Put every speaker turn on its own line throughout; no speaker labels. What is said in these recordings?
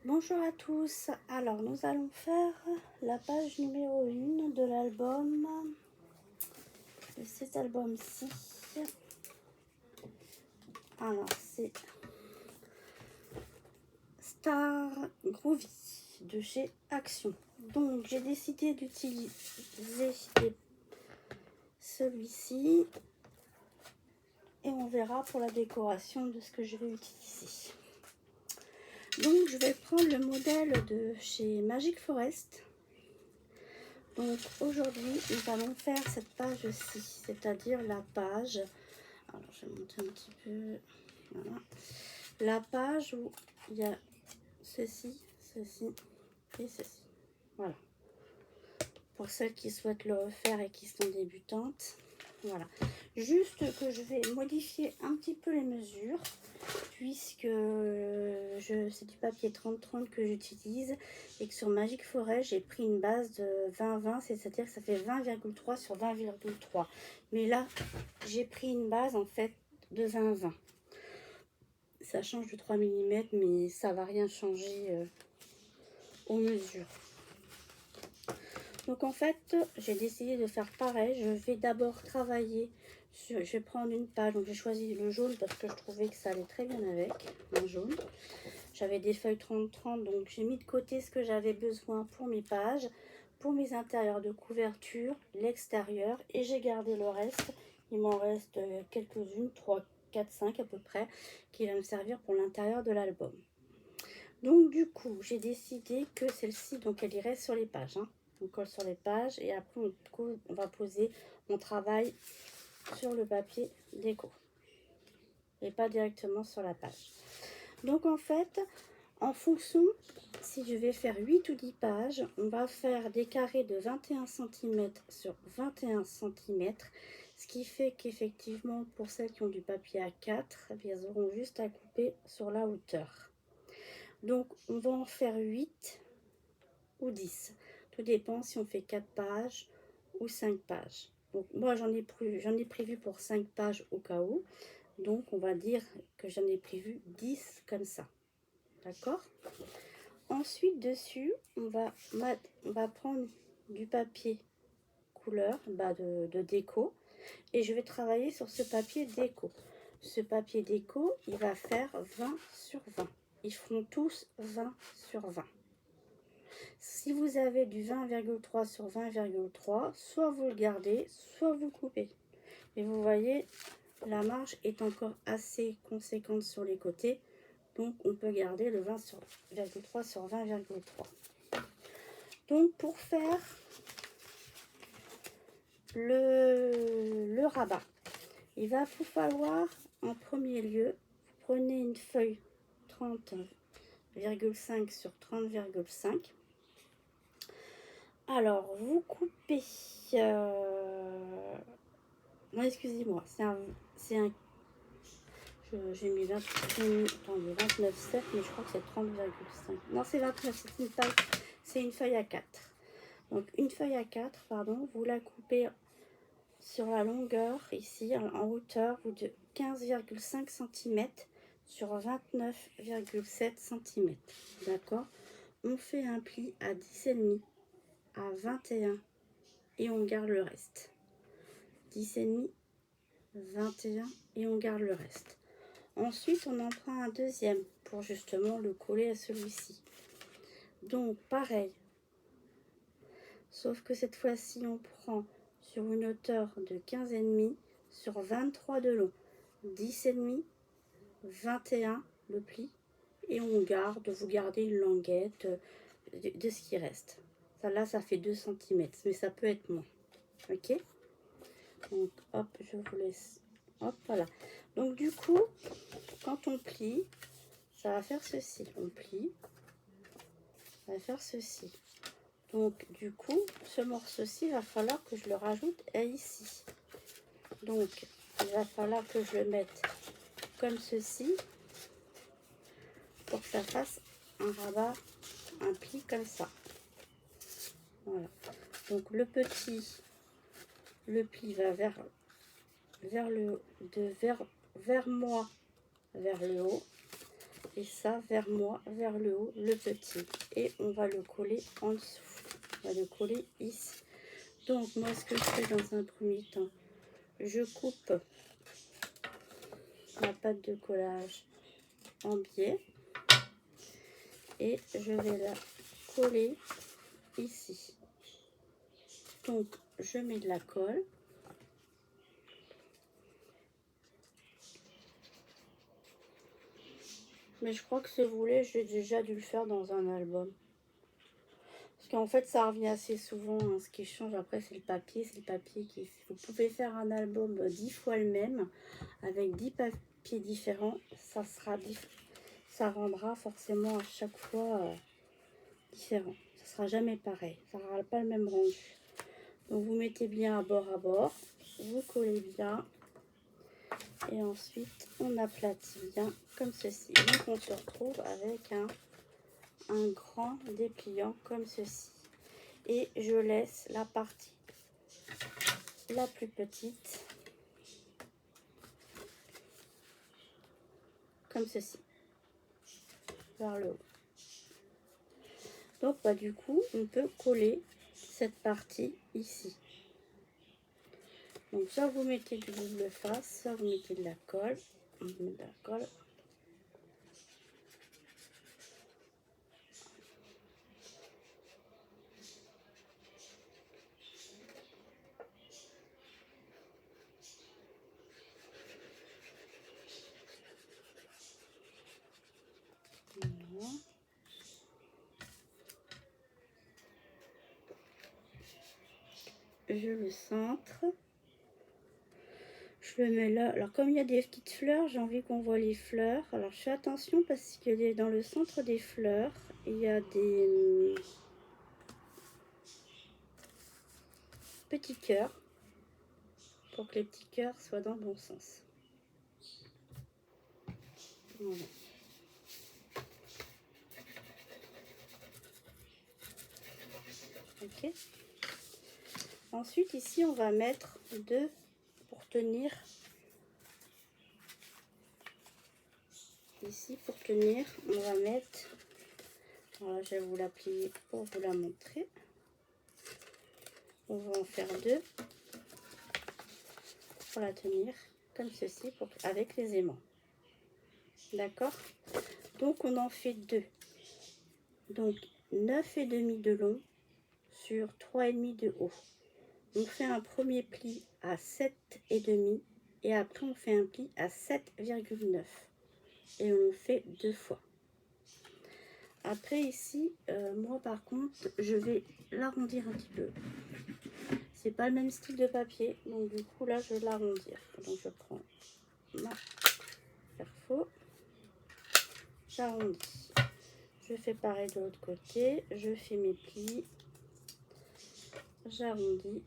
Bonjour à tous, alors nous allons faire la page numéro 1 de l'album, de cet album-ci. Alors c'est Star Groovy de chez Action. Donc j'ai décidé d'utiliser celui-ci et on verra pour la décoration de ce que je vais utiliser. Donc je vais prendre le modèle de chez Magic Forest. Donc aujourd'hui nous allons faire cette page-ci, c'est-à-dire la page, alors je vais monter un petit peu, voilà, la page où il y a ceci, ceci et ceci, voilà, pour celles qui souhaitent le refaire et qui sont débutantes. Voilà, juste que je vais modifier un petit peu les mesures puisque c'est du papier 30-30 que j'utilise et que sur Magic Forest j'ai pris une base de 20-20, c'est-à-dire que ça fait 20,3 sur 20,3, mais là j'ai pris une base en fait de 20-20. Ça change de 3 mm mais ça va rien changer aux mesures. Donc en fait j'ai décidé de faire pareil. Je vais d'abord travailler sur, je vais prendre une page, donc j'ai choisi le jaune parce que je trouvais que ça allait très bien avec un jaune. J'avais des feuilles 30-30, donc j'ai mis de côté ce que j'avais besoin pour mes pages, pour mes intérieurs de couverture, l'extérieur, et j'ai gardé le reste. Il m'en reste quelques-unes, 3, 4, 5 à peu près, qui va me servir pour l'intérieur de l'album. Donc du coup, j'ai décidé que celle-ci, donc elle irait sur les pages. On colle sur les pages et après on va poser mon travail sur le papier déco et pas directement sur la page. Donc en fait, en fonction, si je vais faire 8 ou 10 pages, on va faire des carrés de 21 cm sur 21 cm, ce qui fait qu'effectivement, pour celles qui ont du papier A4, elles auront juste à couper sur la hauteur. Donc on va en faire 8 ou 10. Tout dépend si on fait 4 pages ou 5 pages. Donc moi j'en ai prévu pour 5 pages au cas où. Donc on va dire que j'en ai prévu 10 comme ça. D'accord? Ensuite dessus, on va prendre du papier couleur de déco et je vais travailler sur ce papier déco. Ce papier déco, il va faire 20 sur 20. Ils feront tous 20 sur 20. Si vous avez du 20,3 sur 20,3, soit vous le gardez, soit vous coupez. Et vous voyez, la marge est encore assez conséquente sur les côtés. Donc on peut garder le 20,3 sur 20,3. Donc pour faire le rabat, il va vous falloir en premier lieu, vous prenez une feuille 30,5 sur 30,5. Alors vous coupez, non excusez-moi, j'ai mis 29,7 mais je crois que c'est 30,5. Non c'est 29, c'est une feuille A4. Donc une feuille A4, pardon, vous la coupez sur la longueur, ici en hauteur de 15,5 cm sur 29,7 cm. D'accord? On fait un pli à 10,5 à 21 et on garde le reste. 10,5, 21 et on garde le reste. Ensuite, on en prend un deuxième pour justement le coller à celui-ci. Donc pareil, sauf que cette fois-ci, on prend sur une hauteur de 15,5 sur 23 de long, 10,5, 21 le pli, et on garde, vous gardez une languette de ce qui reste. Ça là, ça fait 2 cm, mais ça peut être moins. Ok? Donc hop, je vous laisse. Hop, voilà. Donc du coup, quand on plie, ça va faire ceci. On plie, ça va faire ceci. Donc du coup, ce morceau-ci, il va falloir que je le rajoute ici. Donc, il va falloir que je le mette comme ceci pour que ça fasse un rabat, un pli comme ça. Voilà. Donc le pli va vers moi, vers le haut. et ça vers moi, vers le haut, le petit. Et on va le coller en dessous. On va le coller ici. Donc moi ce que je fais dans un premier temps, je coupe ma pâte de collage en biais et je vais la coller ici. Donc je mets de la colle. Mais je crois que ce volet, j'ai déjà dû le faire dans un album. Parce qu'en fait, ça revient assez souvent. Hein. Ce qui change après, c'est le papier. C'est le papier qui... Vous pouvez faire un album 10 fois le même, avec 10 papiers différents. Ça rendra forcément à chaque fois différent. Ça sera jamais pareil. Ça n'aura pas le même rendu. Donc, vous mettez bien à bord. Vous collez bien. Et ensuite, on aplatit bien comme ceci. Donc, on se retrouve avec un grand dépliant comme ceci. Et je laisse la partie la plus petite comme ceci, vers le haut. Donc, bah, du coup, on peut coller cette partie ici. Donc, soit vous mettez du double face, soit vous mettez de la colle. On met de la colle. Voilà. Je le centre. Je le mets là. Alors, comme il y a des petites fleurs, j'ai envie qu'on voit les fleurs. Alors, je fais attention parce que dans le centre des fleurs, il y a des petits cœurs pour que les petits cœurs soient dans le bon sens. Voilà. Ok. Ensuite, ici, on va mettre deux pour tenir. Ici, pour tenir, on va mettre. Voilà, je vais vous la plier pour vous la montrer. On va en faire deux pour la tenir comme ceci avec les aimants. D'accord? Donc, on en fait deux. Donc, 9,5 de long sur 3,5 de haut. On fait un premier pli à 7,5 et après on fait un pli à 7,9 et on le fait deux fois. Après ici, moi par contre, je vais l'arrondir un petit peu. C'est pas le même style de papier, donc du coup là je vais l'arrondir. Donc je prends ma perfo, j'arrondis. Je fais pareil de l'autre côté, je fais mes plis, j'arrondis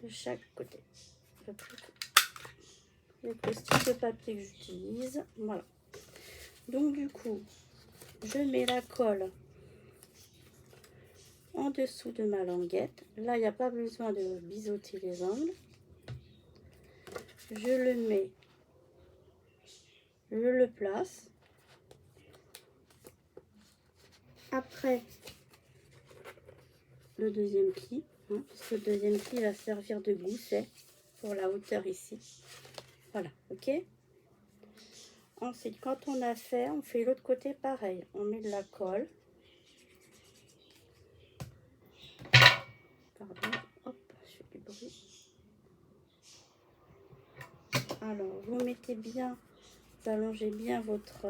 de chaque côté. Avec le style de papier que j'utilise, voilà. Donc du coup, je mets la colle en dessous de ma languette. Là, il n'y a pas besoin de biseauter les angles. Je le mets, je le place. Après le deuxième pli, hein, puisque le deuxième pli va servir de gousset pour la hauteur ici. Voilà, ok. Ensuite, quand on a fait, on fait l'autre côté pareil. On met de la colle. Pardon, hop, je fais du bruit. Alors, vous mettez bien, vous allongez bien votre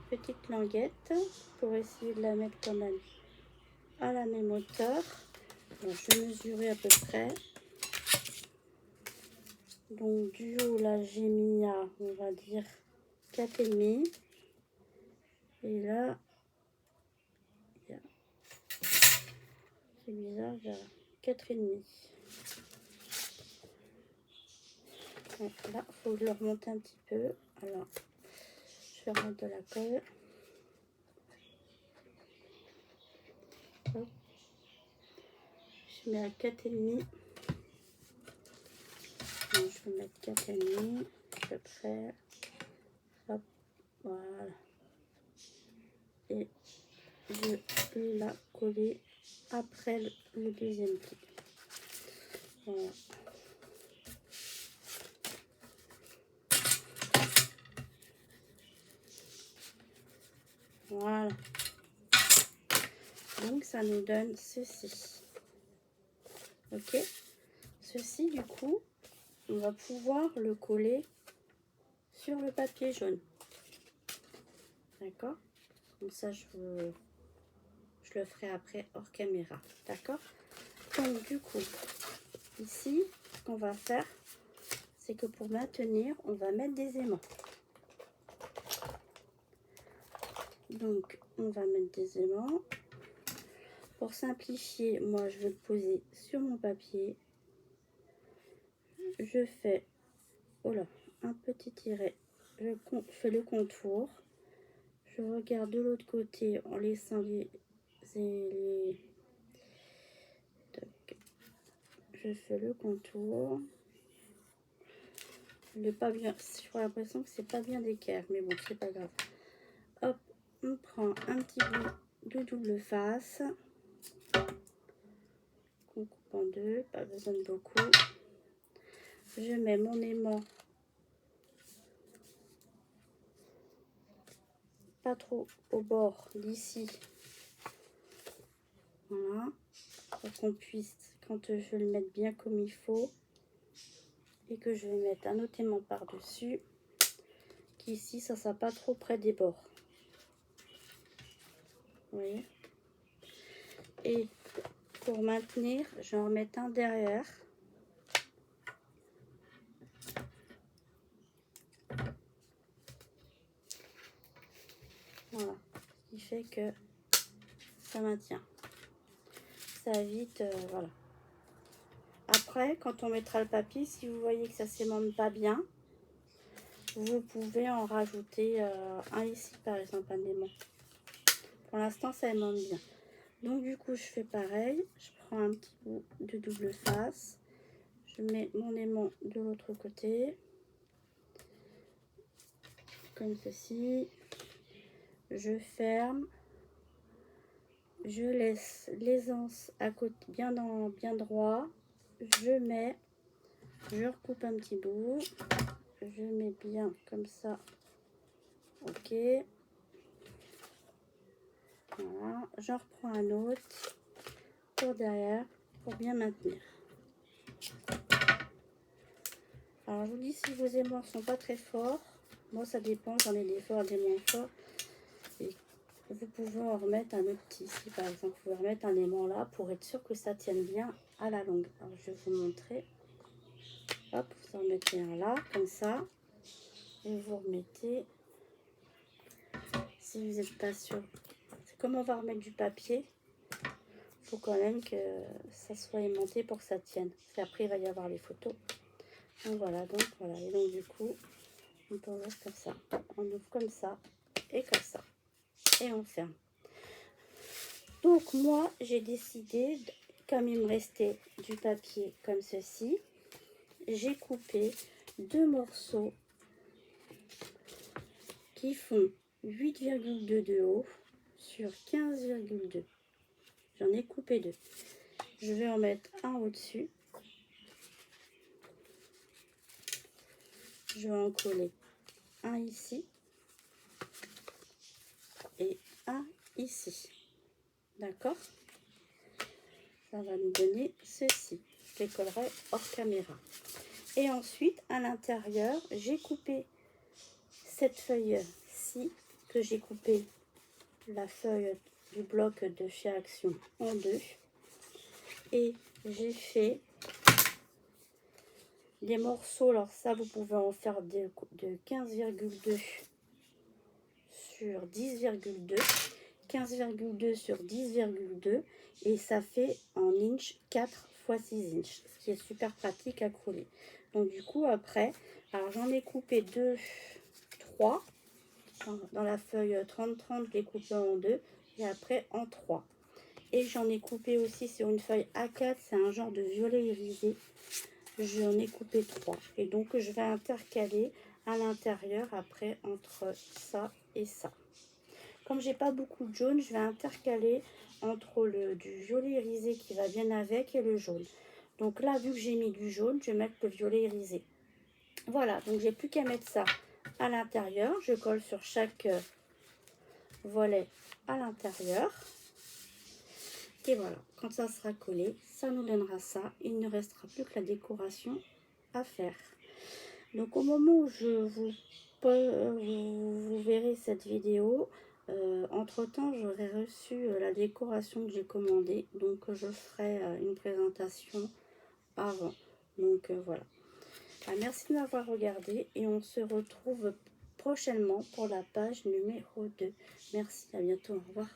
petite languette pour essayer de la mettre quand même à la même hauteur. Donc, je vais mesurer à peu près. Donc, du haut, là, j'ai mis à, on va dire, 4,5. Et là, c'est bizarre, j'ai 4,5. Donc là, il faut le remonter un petit peu. Alors, je vais remettre de la colle. Hop. Je mets à 4,5. Donc, je vais mettre 4,5 à peu près. Voilà. Et je vais la coller après le deuxième pli. Voilà. Voilà. Donc ça nous donne ceci. Ok. Ceci du coup, on va pouvoir le coller sur le papier jaune. D'accord. Donc ça je le ferai après hors caméra. D'accord. Donc du coup, ici, ce qu'on va faire, c'est que pour maintenir, on va mettre des aimants. Donc, on va mettre des aimants. Pour simplifier, moi, je vais le poser sur mon papier. Je fais, oh là, un petit tiret. Je fais le contour. Je regarde de l'autre côté en laissant je fais le contour. Il n'est pas bien. J'ai l'impression que c'est pas bien d'équerre, mais bon, c'est pas grave. Hop, on prend un petit bout de double face qu'on coupe en deux, pas besoin de beaucoup. Je mets mon aimant pas trop au bord d'ici, voilà, pour qu'on puisse, quand je vais le mettre bien comme il faut, et que je vais mettre un autre aimant par dessus, qu'ici ça sera pas trop près des bords, vous voyez. Et pour maintenir, je vais en remettre un derrière. Voilà, ce qui fait que ça maintient, ça évite, voilà. Après, quand on mettra le papier, si vous voyez que ça s'aimante pas bien, vous pouvez en rajouter un ici, par exemple, un aimant. Pour l'instant, ça aimante bien. Donc, du coup, je fais pareil. Je prends un petit bout de double face. Je mets mon aimant de l'autre côté. Comme ceci. Je ferme. Je laisse l'aisance à côté bien droit. Je recoupe un petit bout. Je mets bien comme ça. Ok. Voilà. J'en reprends un autre pour derrière pour bien maintenir. Alors je vous dis, si vos aimants sont pas très forts, moi ça dépend, j'en ai des forts, des moins forts. Et vous pouvez en remettre un autre petit ici, par exemple. Vous pouvez remettre un aimant là pour être sûr que ça tienne bien à la longue. Alors je vais vous montrer. Hop, vous en mettez un là, comme ça. Et vous remettez, si vous n'êtes pas sûr. C'est comme on va remettre du papier. Il faut quand même que ça soit aimanté pour que ça tienne. Parce qu'après, il va y avoir les photos. Donc voilà, Et donc du coup, on peut ouvrir comme ça. On ouvre comme ça et comme ça. Et on ferme. Donc moi, j'ai décidé, comme il me restait du papier comme ceci, j'ai coupé deux morceaux qui font 8,2 de haut sur 15,2. J'en ai coupé deux. Je vais en mettre un au-dessus. Je vais en coller un ici et un ici. D'accord? Ça va nous donner ceci. Je les collerai hors caméra. Et ensuite, à l'intérieur, j'ai coupé cette feuille-ci, que j'ai coupé la feuille du bloc de chez Action en deux. Et j'ai fait des morceaux, alors ça, vous pouvez en faire de 15,2 sur 10,2. 15,2 sur 10,2 et ça fait en inch 4 x 6 inches, ce qui est super pratique à coller. Donc du coup après, alors j'en ai coupé 3 dans la feuille 30-30, je l'ai coupé en 2 et après en 3. Et j'en ai coupé aussi sur une feuille A4, c'est un genre de violet irisé, j'en ai coupé 3. Et donc je vais intercaler à l'intérieur après entre ça et ça. Comme j'ai pas beaucoup de jaune, je vais intercaler entre du violet irisé qui va bien avec et le jaune. Donc là, vu que j'ai mis du jaune, je vais mettre le violet irisé. Voilà, donc j'ai plus qu'à mettre ça à l'intérieur. Je colle sur chaque volet à l'intérieur. Et voilà, quand ça sera collé, ça nous donnera ça. Il ne restera plus que la décoration à faire. Donc au moment où vous verrez cette vidéo, entre temps j'aurai reçu la décoration que j'ai commandée. Donc je ferai une présentation avant. Donc voilà. Merci de m'avoir regardé et on se retrouve prochainement pour la page numéro 2. Merci, à bientôt, au revoir.